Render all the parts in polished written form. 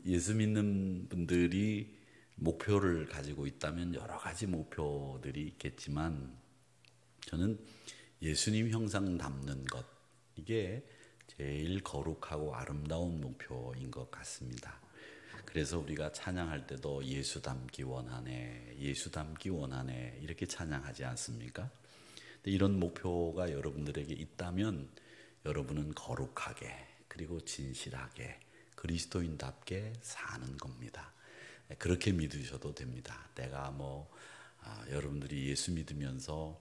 예수 믿는 분들이 목표를 가지고 있다면 여러 가지 목표들이 있겠지만 저는 예수님 형상 담는 것, 이게 제일 거룩하고 아름다운 목표인 것 같습니다. 그래서 우리가 찬양할 때도 예수 닮기 원하네, 예수 닮기 원하네 이렇게 찬양하지 않습니까? 근데 이런 목표가 여러분들에게 있다면 여러분은 거룩하게 그리고 진실하게 그리스도인답게 사는 겁니다. 그렇게 믿으셔도 됩니다. 내가 여러분들이 예수 믿으면서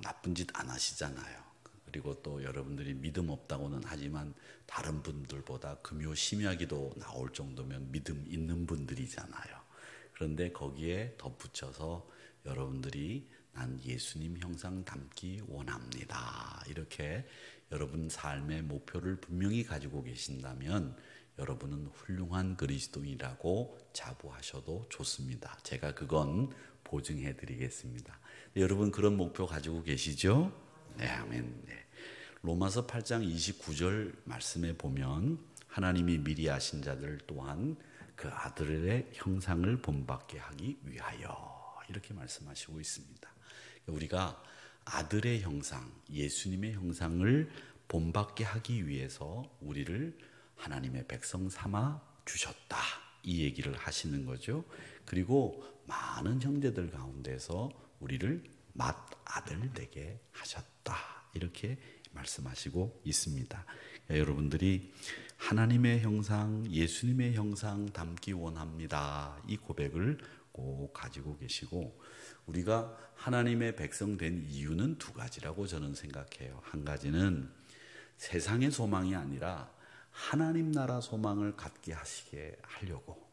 나쁜 짓 안 하시잖아요. 그리고 또 여러분들이 믿음 없다고는 하지만 다른 분들보다 금요 심야기도 나올 정도면 믿음 있는 분들이잖아요. 그런데 거기에 덧붙여서 여러분들이 난 예수님 형상 닮기 원합니다. 이렇게 여러분 삶의 목표를 분명히 가지고 계신다면 여러분은 훌륭한 그리스도인이라고 자부하셔도 좋습니다. 제가 그건 보증해 드리겠습니다. 여러분 그런 목표 가지고 계시죠? 네, 아멘. 네. 로마서 8장 29절 말씀에 보면 하나님이 미리 아신 자들 또한 그 아들의 형상을 본받게 하기 위하여 이렇게 말씀하시고 있습니다. 우리가 아들의 형상, 예수님의 형상을 본받게 하기 위해서 우리를 하나님의 백성 삼아 주셨다. 이 얘기를 하시는 거죠. 그리고 많은 형제들 가운데서 우리를 맏아들 되게 하셨다. 이렇게 말씀하시고 있습니다. 여러분들이 하나님의 형상, 예수님의 형상 담기 원합니다. 이 고백을 꼭 가지고 계시고 우리가 하나님의 백성 된 이유는 두 가지라고 저는 생각해요. 한 가지는 세상의 소망이 아니라 하나님 나라 소망을 갖게 하시게 하려고,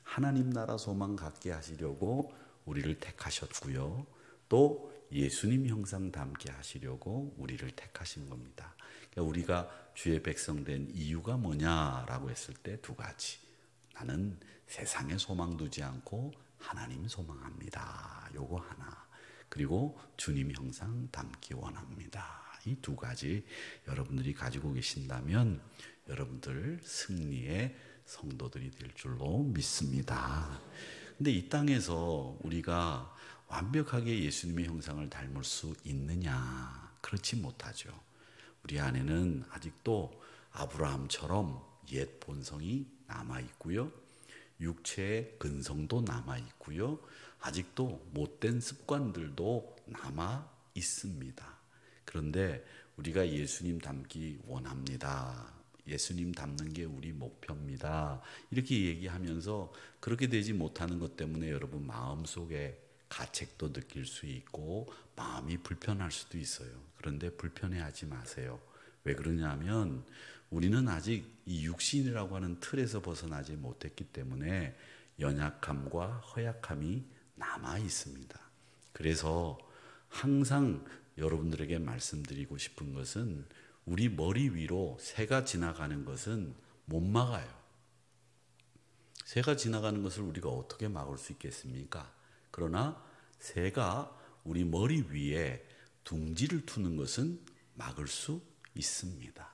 하나님 나라 소망 갖게 하시려고 우리를 택하셨고요. 또 예수님 형상 닮게 하시려고 우리를 택하신 겁니다. 그러니까 우리가 주의 백성 된 이유가 뭐냐라고 했을 때 두 가지. 나는 세상에 소망 두지 않고 하나님 소망합니다. 요거 하나. 그리고 주님 형상 닮기 원합니다. 이 두 가지 여러분들이 가지고 계신다면 여러분들 승리의 성도들이 될 줄로 믿습니다. 근데 이 땅에서 우리가 완벽하게 예수님의 형상을 닮을 수 있느냐? 그렇지 못하죠. 우리 안에는 아직도 아브라함처럼 옛 본성이 남아있고요. 육체의 근성도 남아있고요. 아직도 못된 습관들도 남아있습니다. 그런데 우리가 예수님 닮기 원합니다. 예수님 닮는 게 우리 목표입니다. 이렇게 얘기하면서 그렇게 되지 못하는 것 때문에 여러분 마음속에 가책도 느낄 수 있고 마음이 불편할 수도 있어요. 그런데 불편해하지 마세요. 왜 그러냐면 우리는 아직 이 육신이라고 하는 틀에서 벗어나지 못했기 때문에 연약함과 허약함이 남아 있습니다. 그래서 항상 여러분들에게 말씀드리고 싶은 것은 우리 머리 위로 새가 지나가는 것은 못 막아요. 새가 지나가는 것을 우리가 어떻게 막을 수 있겠습니까? 그러나 새가 우리 머리 위에 둥지를 트는 것은 막을 수 있습니다.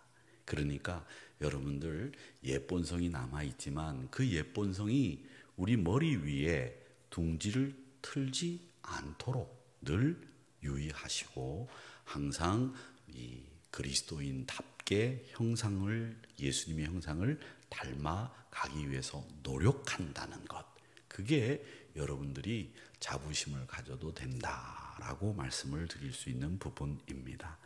그러니까 여러분들 옛본성이 남아있지만 그 옛본성이 우리 머리 위에 둥지를 틀지 않도록 늘 유의하시고 항상 이 그리스도인답게 형상을 예수님의 형상을 닮아가기 위해서 노력한다는 것, 그게 여러분들이 자부심을 가져도 된다라고 말씀을 드릴 수 있는 부분입니다.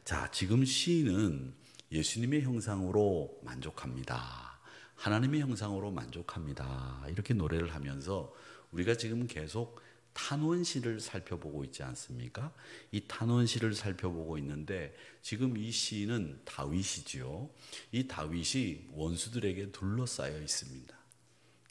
자, 지금 시인은 예수님의 형상으로 만족합니다. 하나님의 형상으로 만족합니다. 이렇게 노래를 하면서 우리가 지금 계속 탄원시를 살펴보고 있지 않습니까? 이 탄원시를 살펴보고 있는데 지금 이 시인은 다윗이지요. 이 다윗이 원수들에게 둘러싸여 있습니다.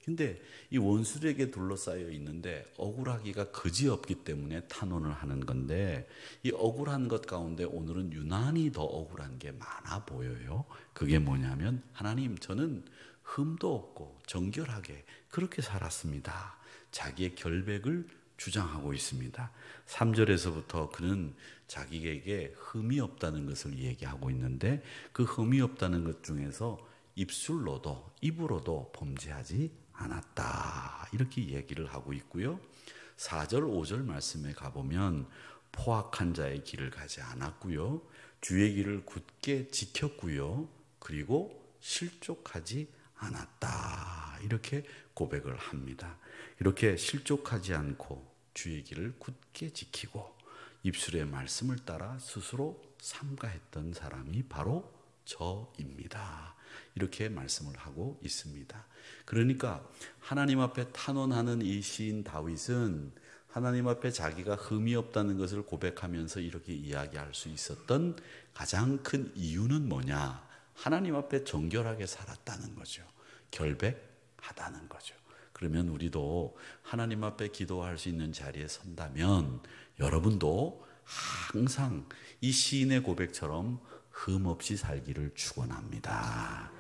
근데 이 원수들에게 둘러싸여 있는데 억울하기가 그지없기 때문에 탄원을 하는 건데 이 억울한 것 가운데 오늘은 유난히 더 억울한 게 많아 보여요. 그게 뭐냐면 하나님, 저는 흠도 없고 정결하게 그렇게 살았습니다. 자기의 결백을 주장하고 있습니다. 3절에서부터 그는 자기에게 흠이 없다는 것을 얘기하고 있는데 그 흠이 없다는 것 중에서 입으로도 범죄하지 않았다. 이렇게 얘기를 하고 있고요. 4절 5절 말씀에 가보면 포악한 자의 길을 가지 않았고요. 주의 길을 굳게 지켰고요. 그리고 실족하지 않았다. 이렇게 고백을 합니다. 이렇게 실족하지 않고 주의 길을 굳게 지키고 입술의 말씀을 따라 스스로 삼가했던 사람이 바로 저입니다. 이렇게 말씀을 하고 있습니다. 그러니까 하나님 앞에 탄원하는 이 시인 다윗은 하나님 앞에 자기가 흠이 없다는 것을 고백하면서 이렇게 이야기할 수 있었던 가장 큰 이유는 뭐냐? 하나님 앞에 정결하게 살았다는 거죠. 결백하다는 거죠. 그러면 우리도 하나님 앞에 기도할 수 있는 자리에 선다면 여러분도 항상 이 시인의 고백처럼 흠 없이 살기를 축원합니다.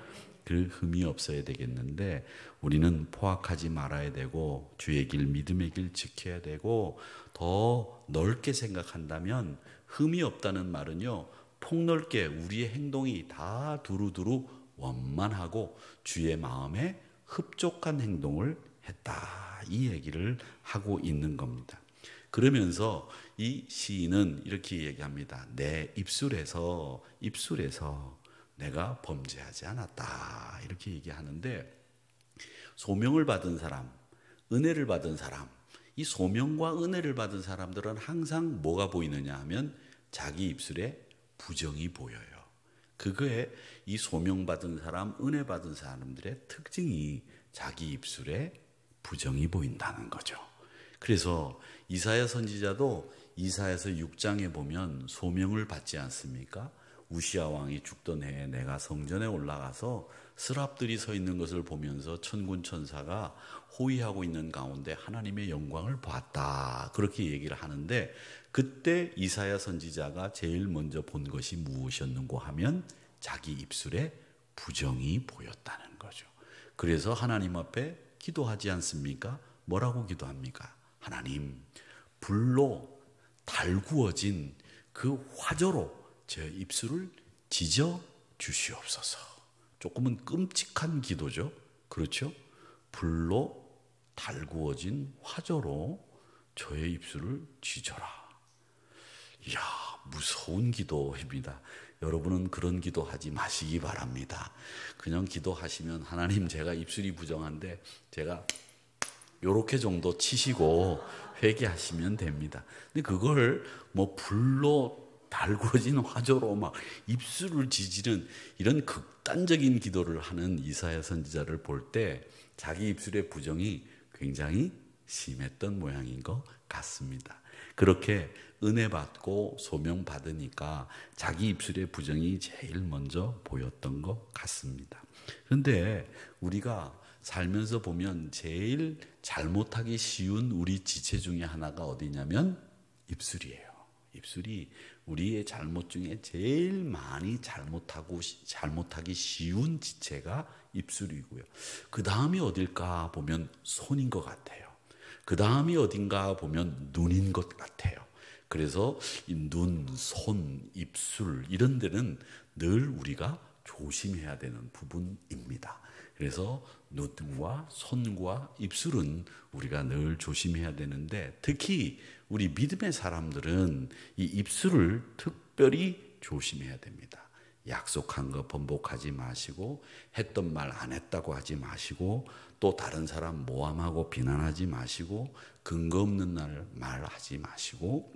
그 흠이 없어야 되겠는데 우리는 포악하지 말아야 되고 주의 길 믿음의 길 지켜야 되고 더 넓게 생각한다면 흠이 없다는 말은요, 폭넓게 우리의 행동이 다 두루두루 원만하고 주의 마음에 흡족한 행동을 했다, 이 얘기를 하고 있는 겁니다. 그러면서 이 시인은 이렇게 얘기합니다. 내 입술에서 내가 범죄하지 않았다, 이렇게 얘기하는데, 소명을 받은 사람, 은혜를 받은 사람, 이 소명과 은혜를 받은 사람들은 항상 뭐가 보이느냐 하면 자기 입술에 부정이 보여요. 그거에 이 소명받은 사람, 은혜 받은 사람들의 특징이 자기 입술에 부정이 보인다는 거죠. 그래서 이사야 선지자도 이사야서 6장에 보면 소명을 받지 않습니까? 우시아 왕이 죽던 해에 내가 성전에 올라가서 스랍들이 서 있는 것을 보면서 천군 천사가 호위하고 있는 가운데 하나님의 영광을 봤다, 그렇게 얘기를 하는데, 그때 이사야 선지자가 제일 먼저 본 것이 무엇이었는고 하면 자기 입술에 부정이 보였다는 거죠. 그래서 하나님 앞에 기도하지 않습니까? 뭐라고 기도합니까? 하나님, 불로 달구어진 그 화조로 제 입술을 지져 주시옵소서. 조금은 끔찍한 기도죠. 그렇죠? 불로 달구어진 화조로 저의 입술을 지져라. 이야, 무서운 기도입니다. 여러분은 그런 기도하지 마시기 바랍니다. 그냥 기도하시면 하나님, 제가 입술이 부정한데 제가 요렇게 정도 치시고 회개하시면 됩니다. 근데 그걸 뭐 불로 달구어진 화조로 막 입술을 지지는 이런 극단적인 기도를 하는 이사야 선지자를 볼 때 자기 입술의 부정이 굉장히 심했던 모양인 것 같습니다. 그렇게 은혜 받고 소명 받으니까 자기 입술의 부정이 제일 먼저 보였던 것 같습니다. 그런데 우리가 살면서 보면 제일 잘못하기 쉬운 우리 지체 중에 하나가 어디냐면 입술이에요. 입술이 우리의 잘못 중에 제일 많이 잘못하기 쉬운 지체가 입술이고요. 그 다음이 어딜까 보면 손인 것 같아요. 그 다음이 어딘가 보면 눈인 것 같아요. 그래서 이 눈, 손, 입술 이런 데는 늘 우리가 조심해야 되는 부분입니다. 그래서 눈과 손과 입술은 우리가 늘 조심해야 되는데, 특히 우리 믿음의 사람들은 이 입술을 특별히 조심해야 됩니다. 약속한 거 번복하지 마시고, 했던 말 안 했다고 하지 마시고, 또 다른 사람 모함하고 비난하지 마시고, 근거 없는 말하지 마시고,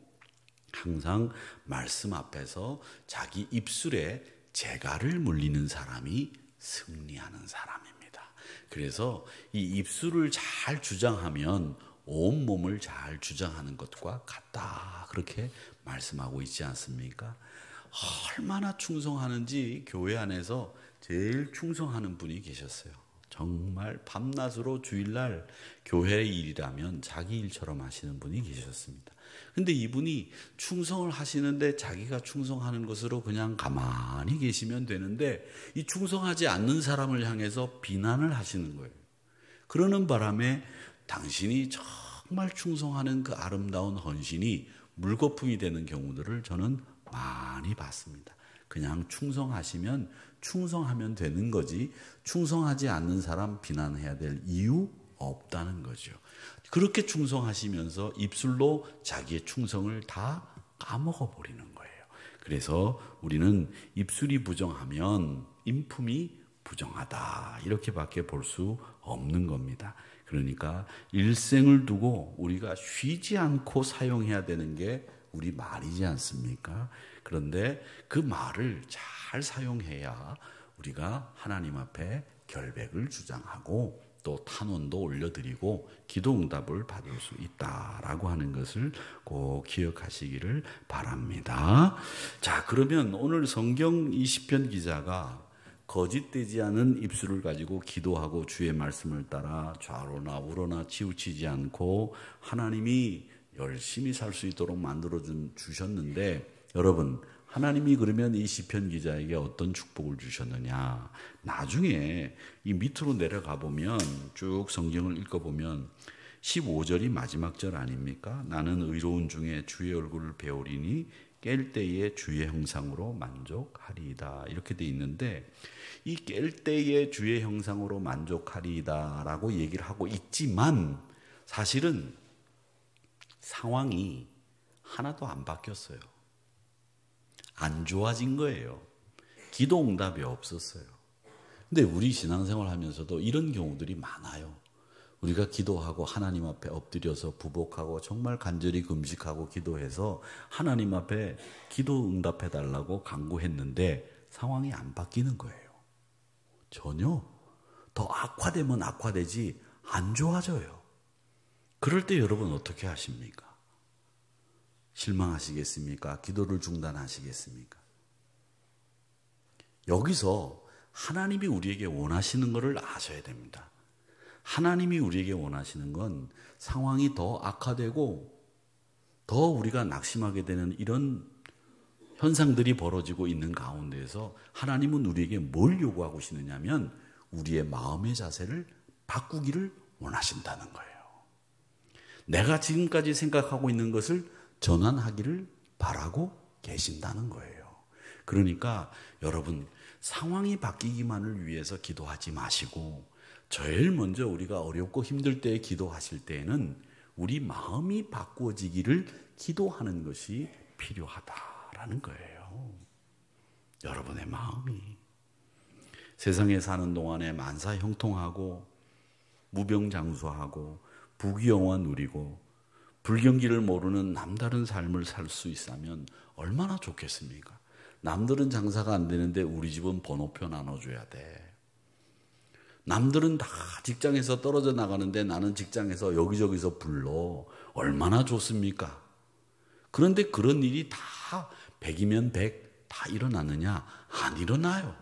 항상 말씀 앞에서 자기 입술에 재갈을 물리는 사람이 승리하는 사람입니다. 그래서 이 입술을 잘 주장하면 온몸을 잘 주장하는 것과 같다, 그렇게 말씀하고 있지 않습니까? 얼마나 충성하는지 교회 안에서 제일 충성하는 분이 계셨어요. 정말 밤낮으로 주일날 교회 일이라면 자기 일처럼 하시는 분이 계셨습니다. 근데 이분이 충성을 하시는데 자기가 충성하는 것으로 그냥 가만히 계시면 되는데, 이 충성하지 않는 사람을 향해서 비난을 하시는 거예요. 그러는 바람에 당신이 정말 충성하는 그 아름다운 헌신이 물거품이 되는 경우들을 저는 많이 봤습니다. 그냥 충성하시면 충성하면 되는 거지 충성하지 않는 사람 비난해야 될 이유 없다는 거죠. 그렇게 충성하시면서 입술로 자기의 충성을 다 까먹어 버리는 거예요. 그래서 우리는 입술이 부정하면 인품이 부정하다 이렇게밖에 볼 수 없는 겁니다. 그러니까 일생을 두고 우리가 쉬지 않고 사용해야 되는 게 우리 말이지 않습니까? 그런데 그 말을 잘 사용해야 우리가 하나님 앞에 결백을 주장하고 또 탄원도 올려드리고 기도 응답을 받을 수 있다라고 하는 것을 꼭 기억하시기를 바랍니다. 자, 그러면 오늘 성경 이 시편 기자가 거짓되지 않은 입술을 가지고 기도하고 주의 말씀을 따라 좌로나 우로나 치우치지 않고 하나님이 열심히 살 수 있도록 만들어 주셨는데 여러분 하나님이 그러면 이 시편 기자에게 어떤 축복을 주셨느냐? 나중에 이 밑으로 내려가 보면 쭉 성경을 읽어보면 15절이 마지막 절 아닙니까? 나는 의로운 중에 주의 얼굴을 배우리니 깰 때에 주의 형상으로 만족하리이다 이렇게 돼 있는데 이 깰 때에 주의 형상으로 만족하리이다 라고 얘기를 하고 있지만 사실은 상황이 하나도 안 바뀌었어요. 안 좋아진 거예요. 기도 응답이 없었어요. 근데 우리 신앙생활 하면서도 이런 경우들이 많아요. 우리가 기도하고 하나님 앞에 엎드려서 부복하고 정말 간절히 금식하고 기도해서 하나님 앞에 기도 응답해 달라고 간구했는데 상황이 안 바뀌는 거예요. 전혀. 더 악화되면 악화되지 안 좋아져요. 그럴 때 여러분 어떻게 하십니까? 실망하시겠습니까? 기도를 중단하시겠습니까? 여기서 하나님이 우리에게 원하시는 것을 아셔야 됩니다. 하나님이 우리에게 원하시는 건 상황이 더 악화되고 더 우리가 낙심하게 되는 이런 현상들이 벌어지고 있는 가운데에서 하나님은 우리에게 뭘 요구하고 계시느냐면 우리의 마음의 자세를 바꾸기를 원하신다는 거예요. 내가 지금까지 생각하고 있는 것을 전환하기를 바라고 계신다는 거예요. 그러니까 여러분 상황이 바뀌기만을 위해서 기도하지 마시고 제일 먼저 우리가 어렵고 힘들 때 기도하실 때에는 우리 마음이 바꾸어지기를 기도하는 것이 필요하다라는 거예요. 여러분의 마음이 세상에 사는 동안에 만사 형통하고 무병장수하고 부귀영화 누리고 불경기를 모르는 남다른 삶을 살 수 있다면 얼마나 좋겠습니까? 남들은 장사가 안 되는데 우리 집은 번호표 나눠줘야 돼. 남들은 다 직장에서 떨어져 나가는데 나는 직장에서 여기저기서 불러. 얼마나 좋습니까? 그런데 그런 일이 다 100이면 100 다 일어나느냐? 안 일어나요.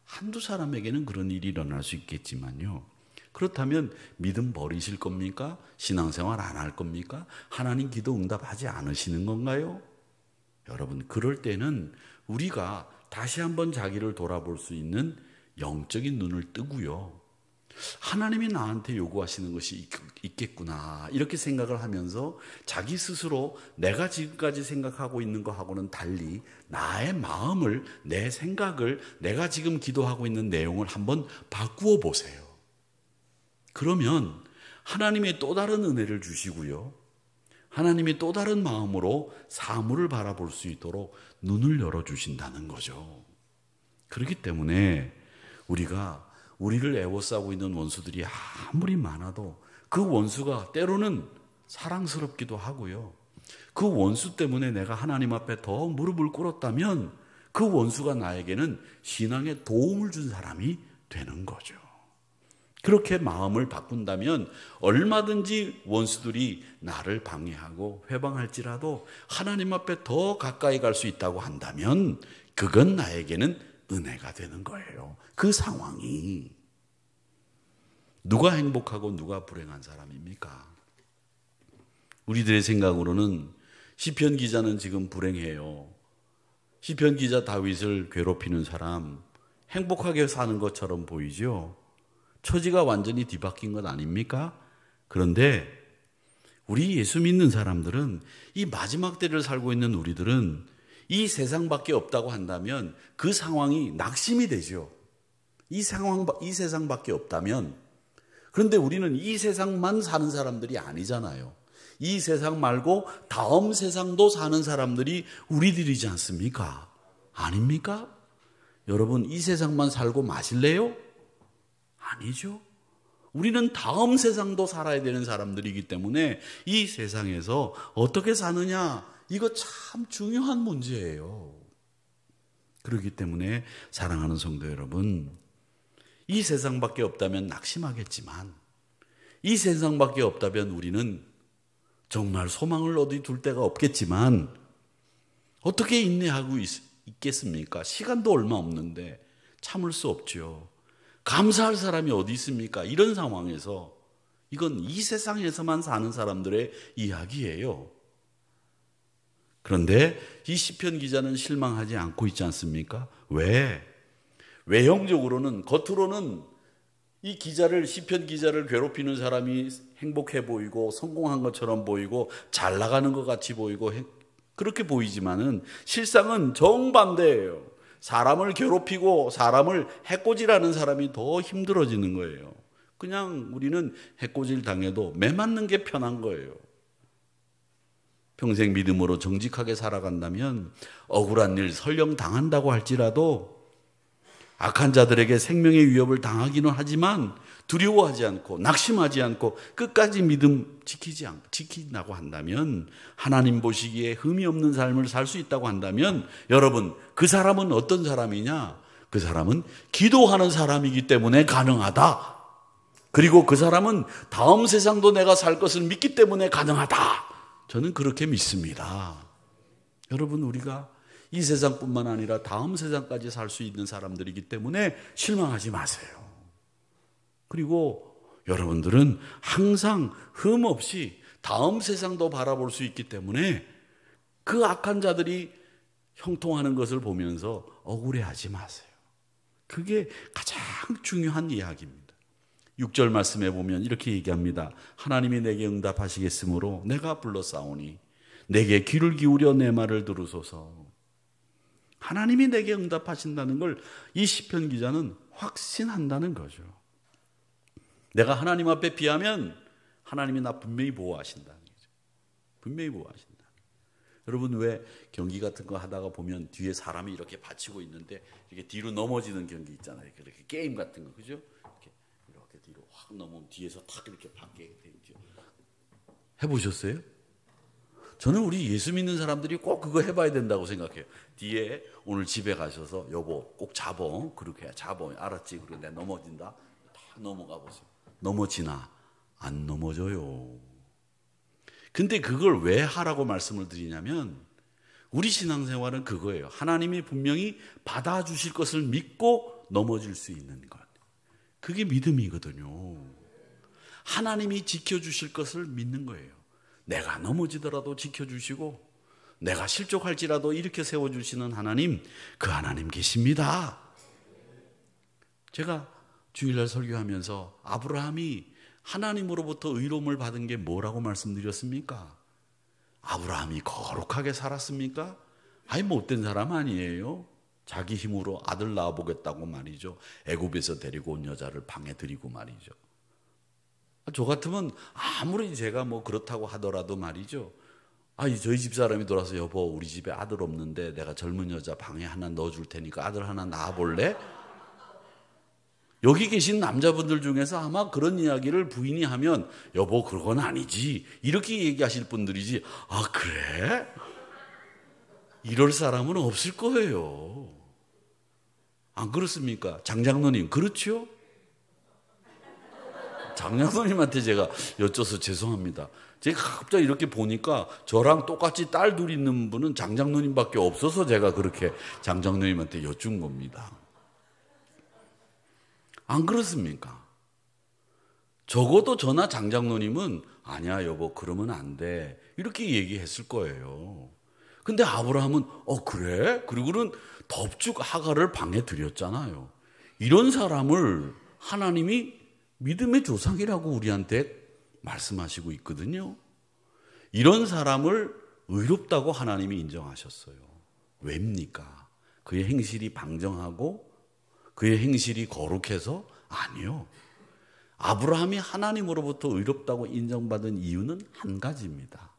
한두 사람에게는 그런 일이 일어날 수 있겠지만요. 그렇다면 믿음 버리실 겁니까? 신앙생활 안 할 겁니까? 하나님 기도 응답하지 않으시는 건가요? 여러분 그럴 때는 우리가 다시 한번 자기를 돌아볼 수 있는 영적인 눈을 뜨고요. 하나님이 나한테 요구하시는 것이 있겠구나 이렇게 생각을 하면서 자기 스스로 내가 지금까지 생각하고 있는 것하고는 달리 나의 마음을 내 생각을 내가 지금 기도하고 있는 내용을 한번 바꾸어 보세요. 그러면 하나님의 또 다른 은혜를 주시고요. 하나님의 또 다른 마음으로 사물을 바라볼 수 있도록 눈을 열어주신다는 거죠. 그렇기 때문에 우리가 우리를 애워싸고 있는 원수들이 아무리 많아도 그 원수가 때로는 사랑스럽기도 하고요. 그 원수 때문에 내가 하나님 앞에 더 무릎을 꿇었다면 그 원수가 나에게는 신앙에 도움을 준 사람이 되는 거죠. 그렇게 마음을 바꾼다면 얼마든지 원수들이 나를 방해하고 회방할지라도 하나님 앞에 더 가까이 갈 수 있다고 한다면 그건 나에게는 은혜가 되는 거예요. 그 상황이. 누가 행복하고 누가 불행한 사람입니까? 우리들의 생각으로는 시편 기자는 지금 불행해요. 시편 기자 다윗을 괴롭히는 사람 행복하게 사는 것처럼 보이죠. 처지가 완전히 뒤바뀐 것 아닙니까? 그런데 우리 예수 믿는 사람들은 이 마지막 때를 살고 있는 우리들은 이 세상밖에 없다고 한다면 그 상황이 낙심이 되죠. 이 세상밖에 없다면. 그런데 우리는 이 세상만 사는 사람들이 아니잖아요. 이 세상 말고 다음 세상도 사는 사람들이 우리들이지 않습니까? 아닙니까? 여러분, 이 세상만 살고 마실래요? 아니죠. 우리는 다음 세상도 살아야 되는 사람들이기 때문에 이 세상에서 어떻게 사느냐, 이거 참 중요한 문제예요. 그렇기 때문에 사랑하는 성도 여러분, 이 세상밖에 없다면 낙심하겠지만, 이 세상밖에 없다면 우리는 정말 소망을 어디 둘 데가 없겠지만, 어떻게 인내하고 있겠습니까? 시간도 얼마 없는데 참을 수 없죠. 감사할 사람이 어디 있습니까? 이런 상황에서 이건 이 세상에서만 사는 사람들의 이야기예요. 그런데 이 시편 기자는 실망하지 않고 있지 않습니까? 왜? 외형적으로는, 겉으로는 이 시편 기자를 괴롭히는 사람이 행복해 보이고 성공한 것처럼 보이고 잘 나가는 것 같이 보이고 그렇게 보이지만은 실상은 정반대예요. 사람을 괴롭히고 사람을 해코지라는 사람이 더 힘들어지는 거예요. 그냥 우리는 해코지를 당해도 매 맞는 게 편한 거예요. 평생 믿음으로 정직하게 살아간다면 억울한 일 설령 당한다고 할지라도 악한 자들에게 생명의 위협을 당하기는 하지만 두려워하지 않고 낙심하지 않고 끝까지 믿음 지킨다고 한다면, 하나님 보시기에 흠이 없는 삶을 살 수 있다고 한다면, 여러분, 그 사람은 어떤 사람이냐? 그 사람은 기도하는 사람이기 때문에 가능하다. 그리고 그 사람은 다음 세상도 내가 살 것을 믿기 때문에 가능하다. 저는 그렇게 믿습니다. 여러분, 우리가 이 세상뿐만 아니라 다음 세상까지 살 수 있는 사람들이기 때문에 실망하지 마세요. 그리고 여러분들은 항상 흠 없이 다음 세상도 바라볼 수 있기 때문에 그 악한 자들이 형통하는 것을 보면서 억울해하지 마세요. 그게 가장 중요한 이야기입니다. 6절 말씀에 보면 이렇게 얘기합니다. 하나님이 내게 응답하시겠으므로 내가 불렀사오니 내게 귀를 기울여 내 말을 들으소서. 하나님이 내게 응답하신다는 걸 이 시편 기자는 확신한다는 거죠. 내가 하나님 앞에 비하면 하나님이 나 분명히 보호하신다는 거죠. 분명히 보호하신다. 여러분, 왜 경기 같은 거 하다가 보면 뒤에 사람이 이렇게 받치고 있는데 이렇게 뒤로 넘어지는 경기 있잖아요. 이렇게 게임 같은 거, 그죠? 이렇게 뒤로 확 넘으면 뒤에서 탁 이렇게 받게 되죠. 해보셨어요? 저는 우리 예수 믿는 사람들이 꼭 그거 해봐야 된다고 생각해요. 뒤에 오늘 집에 가셔서 여보 꼭 잡어. 그렇게 해. 잡어. 알았지? 그리고 내가 넘어진다. 다 넘어가 보세요. 넘어지나? 안 넘어져요. 근데 그걸 왜 하라고 말씀을 드리냐면, 우리 신앙생활은 그거예요. 하나님이 분명히 받아주실 것을 믿고 넘어질 수 있는 것. 그게 믿음이거든요. 하나님이 지켜주실 것을 믿는 거예요. 내가 넘어지더라도 지켜주시고 내가 실족할지라도 일으켜 세워주시는 하나님, 그 하나님 계십니다. 제가 주일날 설교하면서 아브라함이 하나님으로부터 의로움을 받은 게 뭐라고 말씀드렸습니까? 아브라함이 거룩하게 살았습니까? 아니, 못된 사람 아니에요. 자기 힘으로 아들 낳아보겠다고 말이죠. 애굽에서 데리고 온 여자를 방에 들이고 말이죠. 저 같으면 아무리 제가 뭐 그렇다고 하더라도 말이죠. 저희 집 사람이 돌아서 여보 우리 집에 아들 없는데 내가 젊은 여자 방에 하나 넣어줄 테니까 아들 하나 낳아볼래? 여기 계신 남자분들 중에서 아마 그런 이야기를 부인이 하면 여보 그건 아니지 이렇게 얘기하실 분들이지, 아 그래? 이럴 사람은 없을 거예요. 안 그렇습니까? 장장로님 그렇죠? 장장로님한테 제가 여쭤서 죄송합니다. 제가 갑자기 이렇게 보니까 저랑 똑같이 딸 둘 있는 분은 장장로님밖에 없어서 제가 그렇게 장장로님한테 여쭌 겁니다. 안 그렇습니까? 적어도 저나 장장로님은 아니야 여보 그러면 안 돼 이렇게 얘기했을 거예요. 근데 아브라함은 그래? 그리고는 덥죽 하가를 방에 들였잖아요. 이런 사람을 하나님이 믿음의 조상이라고 우리한테 말씀하시고 있거든요. 이런 사람을 의롭다고 하나님이 인정하셨어요. 왜입니까? 그의 행실이 방정하고 그의 행실이 거룩해서? 아니요. 아브라함이 하나님으로부터 의롭다고 인정받은 이유는 한 가지입니다.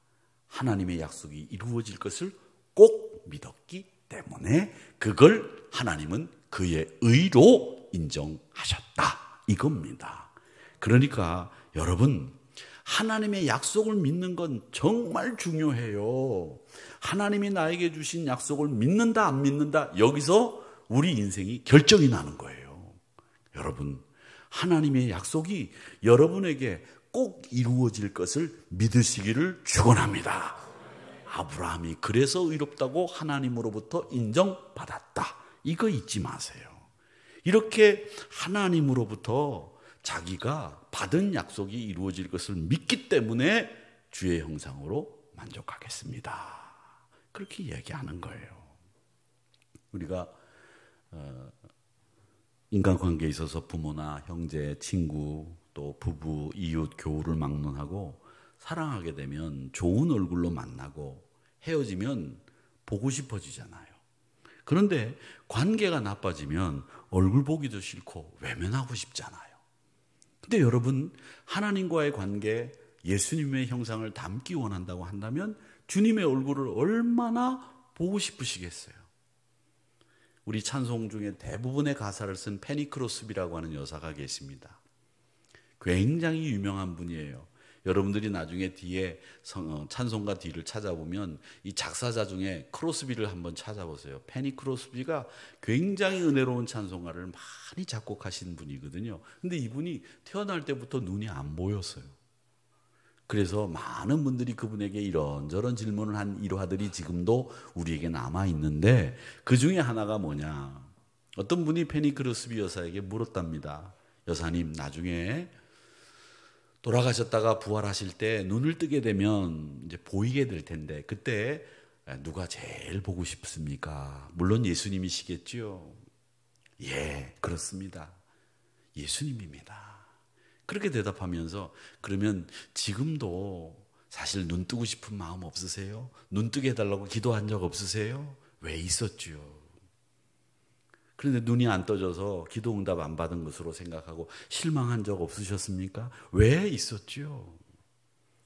하나님의 약속이 이루어질 것을 꼭 믿었기 때문에 그걸 하나님은 그의 의로 인정하셨다. 이겁니다. 그러니까 여러분, 하나님의 약속을 믿는 건 정말 중요해요. 하나님이 나에게 주신 약속을 믿는다 안 믿는다, 여기서 우리 인생이 결정이 나는 거예요. 여러분, 하나님의 약속이 여러분에게 꼭 이루어질 것을 믿으시기를 축원합니다. 아브라함이 그래서 의롭다고 하나님으로부터 인정받았다. 이거 잊지 마세요. 이렇게 하나님으로부터 자기가 받은 약속이 이루어질 것을 믿기 때문에 주의 형상으로 만족하겠습니다. 그렇게 얘기하는 거예요. 우리가 인간관계에 있어서 부모나 형제, 친구, 또 부부, 이웃, 교우를 막론하고 사랑하게 되면 좋은 얼굴로 만나고 헤어지면 보고 싶어지잖아요. 그런데 관계가 나빠지면 얼굴 보기도 싫고 외면하고 싶잖아요. 근데 여러분, 하나님과의 관계, 예수님의 형상을 담기 원한다고 한다면 주님의 얼굴을 얼마나 보고 싶으시겠어요? 우리 찬송 중에 대부분의 가사를 쓴 페니 크로스비라고 하는 여사가 계십니다. 굉장히 유명한 분이에요. 여러분들이 나중에 뒤에 찬송가 뒤를 찾아보면 이 작사자 중에 크로스비를 한번 찾아보세요. 페니 크로스비가 굉장히 은혜로운 찬송가를 많이 작곡하신 분이거든요. 근데 이분이 태어날 때부터 눈이 안 보였어요. 그래서 많은 분들이 그분에게 이런저런 질문을 한 일화들이 지금도 우리에게 남아있는데, 그 중에 하나가 뭐냐, 어떤 분이 페니 크로스비 여사에게 물었답니다. 여사님, 나중에 돌아가셨다가 부활하실 때 눈을 뜨게 되면 이제 보이게 될 텐데 그때 누가 제일 보고 싶습니까? 물론 예수님이시겠죠. 예, 그렇습니다. 예수님입니다. 그렇게 대답하면서, 그러면 지금도 사실 눈 뜨고 싶은 마음 없으세요? 눈 뜨게 해달라고 기도한 적 없으세요? 왜 있었죠? 그런데 눈이 안 떠져서 기도 응답 안 받은 것으로 생각하고 실망한 적 없으셨습니까? 왜 있었죠?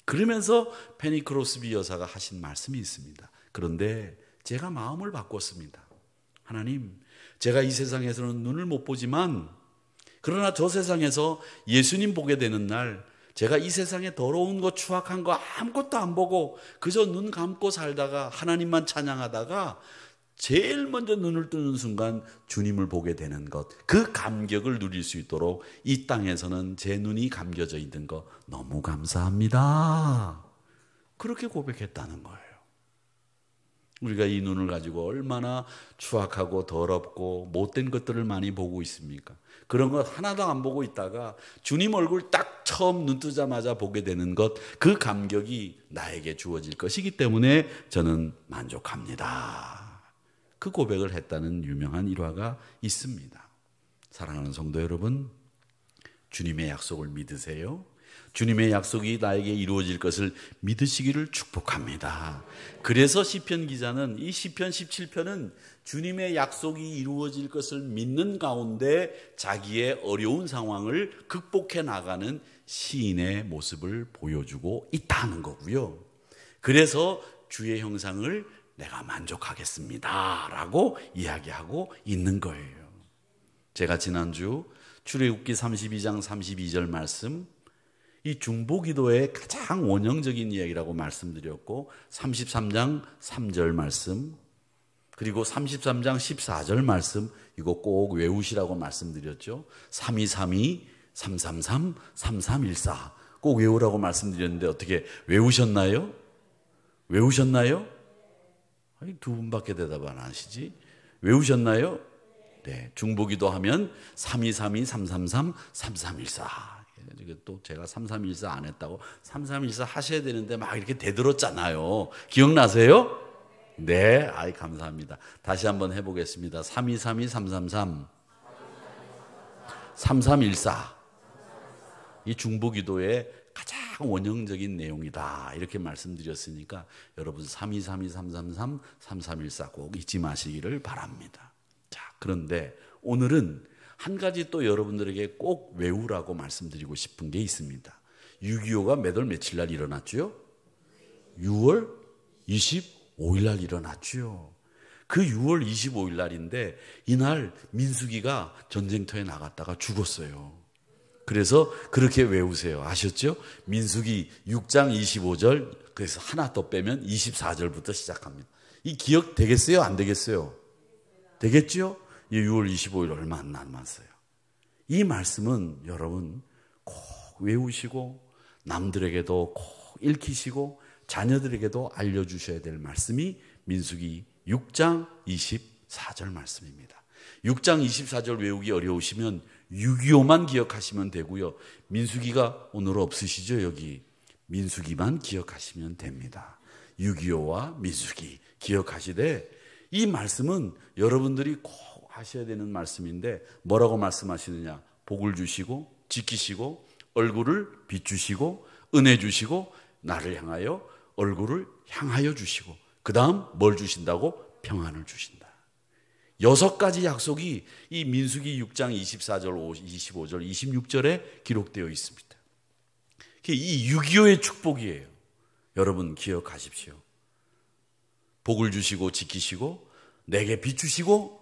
그러면서 페니 크로스비 여사가 하신 말씀이 있습니다. 그런데 제가 마음을 바꿨습니다. 하나님, 제가 이 세상에서는 눈을 못 보지만 그러나 저 세상에서 예수님 보게 되는 날, 제가 이 세상에 더러운 거, 추악한 거 아무것도 안 보고 그저 눈 감고 살다가 하나님만 찬양하다가 제일 먼저 눈을 뜨는 순간 주님을 보게 되는 것, 그 감격을 누릴 수 있도록 이 땅에서는 제 눈이 감겨져 있는 거 너무 감사합니다. 그렇게 고백했다는 거예요. 우리가 이 눈을 가지고 얼마나 추악하고 더럽고 못된 것들을 많이 보고 있습니까? 그런 것 하나도 안 보고 있다가 주님 얼굴 딱 처음 눈 뜨자마자 보게 되는 것, 그 감격이 나에게 주어질 것이기 때문에 저는 만족합니다. 그 고백을 했다는 유명한 일화가 있습니다. 사랑하는 성도 여러분, 주님의 약속을 믿으세요? 주님의 약속이 나에게 이루어질 것을 믿으시기를 축복합니다. 그래서 시편 기자는 이 시편 17편은 주님의 약속이 이루어질 것을 믿는 가운데 자기의 어려운 상황을 극복해 나가는 시인의 모습을 보여주고 있다는 거고요. 그래서 주의 형상을 내가 만족하겠습니다 라고 이야기하고 있는 거예요. 제가 지난주 출애굽기 32장 32절 말씀, 이 중보기도의 가장 원형적인 이야기라고 말씀드렸고, 33장 3절 말씀, 그리고 33장 14절 말씀, 이거 꼭 외우시라고 말씀드렸죠. 3232, 333, 3314 꼭 외우라고 말씀드렸는데 어떻게 외우셨나요? 외우셨나요? 아니, 두 분밖에 대답 안 하시지? 외우셨나요? 네, 중보기도 하면 3232, 333, 3314. 또 제가 3314 안 했다고 3314 하셔야 되는데 막 이렇게 대들었잖아요. 기억나세요? 네, 아이 감사합니다. 다시 한번 해보겠습니다. 3232, 333, 3314. 이 중보기도의 가장 원형적인 내용이다 이렇게 말씀드렸으니까 여러분 3232-333-3314 꼭 잊지 마시기를 바랍니다. 자, 그런데 오늘은 한 가지 또 여러분들에게 꼭 외우라고 말씀드리고 싶은 게 있습니다. 6.25가 몇 월 며칠 날 일어났죠? 6월 25일 날 일어났죠. 그 6월 25일 날인데 이날 민수기가 전쟁터에 나갔다가 죽었어요. 그래서 그렇게 외우세요. 아셨죠? 민수기 6장 25절, 그래서 하나 더 빼면 24절부터 시작합니다. 이 기억 되겠어요? 안 되겠어요? 되겠죠? 6월 25일 얼마 안 남았어요. 이 말씀은 여러분 꼭 외우시고 남들에게도 꼭 읽히시고 자녀들에게도 알려주셔야 될 말씀이 민수기 6장 24절 말씀입니다. 6장 24절 외우기 어려우시면 6.25만 기억하시면 되고요. 민수기가 오늘 없으시죠? 여기 민수기만 기억하시면 됩니다. 6.25와 민수기 기억하시되 이 말씀은 여러분들이 꼭 하셔야 되는 말씀인데 뭐라고 말씀하시느냐? 복을 주시고 지키시고 얼굴을 비추시고 은혜 주시고 나를 향하여 얼굴을 향하여 주시고 그 다음 뭘 주신다고? 평안을 주신다. 6가지 약속이 이 민수기 6장 24절, 25절, 26절에 기록되어 있습니다. 이 6.25의 축복이에요. 여러분 기억하십시오. 복을 주시고 지키시고 내게 비추시고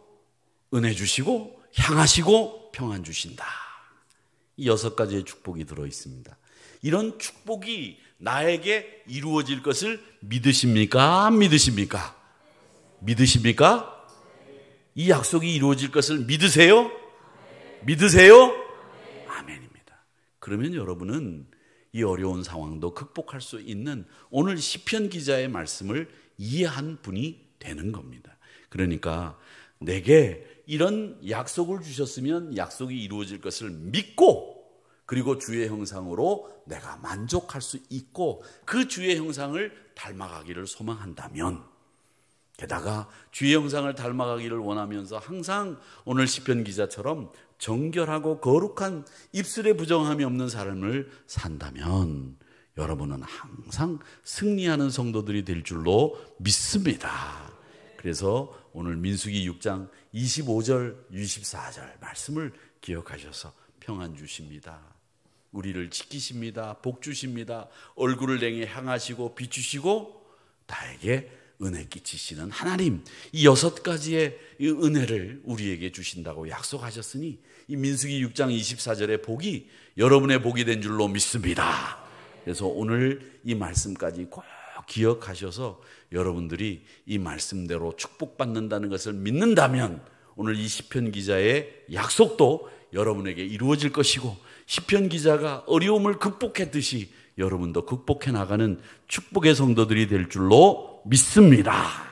은혜 주시고 향하시고 평안 주신다. 이 6가지의 축복이 들어있습니다. 이런 축복이 나에게 이루어질 것을 믿으십니까? 안 믿으십니까? 믿으십니까? 이 약속이 이루어질 것을 믿으세요? 믿으세요? 아멘입니다. 그러면 여러분은 이 어려운 상황도 극복할 수 있는 오늘 시편 기자의 말씀을 이해한 분이 되는 겁니다. 그러니까 내게 이런 약속을 주셨으면 약속이 이루어질 것을 믿고 그리고 주의 형상으로 내가 만족할 수 있고 그 주의 형상을 닮아가기를 소망한다면 게다가 주의 형상을 닮아가기를 원하면서 항상 오늘 시편 기자처럼 정결하고 거룩한 입술에 부정함이 없는 삶을 산다면 여러분은 항상 승리하는 성도들이 될 줄로 믿습니다. 그래서 오늘 민수기 6장 25절, 24절 말씀을 기억하셔서 평안 주십니다. 우리를 지키십니다. 복 주십니다. 얼굴을 내게 향하시고 비추시고 나에게 은혜 끼치시는 하나님, 이 6가지의 이 은혜를 우리에게 주신다고 약속하셨으니 이 민수기 6장 24절의 복이 여러분의 복이 된 줄로 믿습니다. 그래서 오늘 이 말씀까지 꼭 기억하셔서 여러분들이 이 말씀대로 축복받는다는 것을 믿는다면 오늘 이 시편 기자의 약속도 여러분에게 이루어질 것이고 시편 기자가 어려움을 극복했듯이 여러분도 극복해 나가는 축복의 성도들이 될 줄로 믿습니다.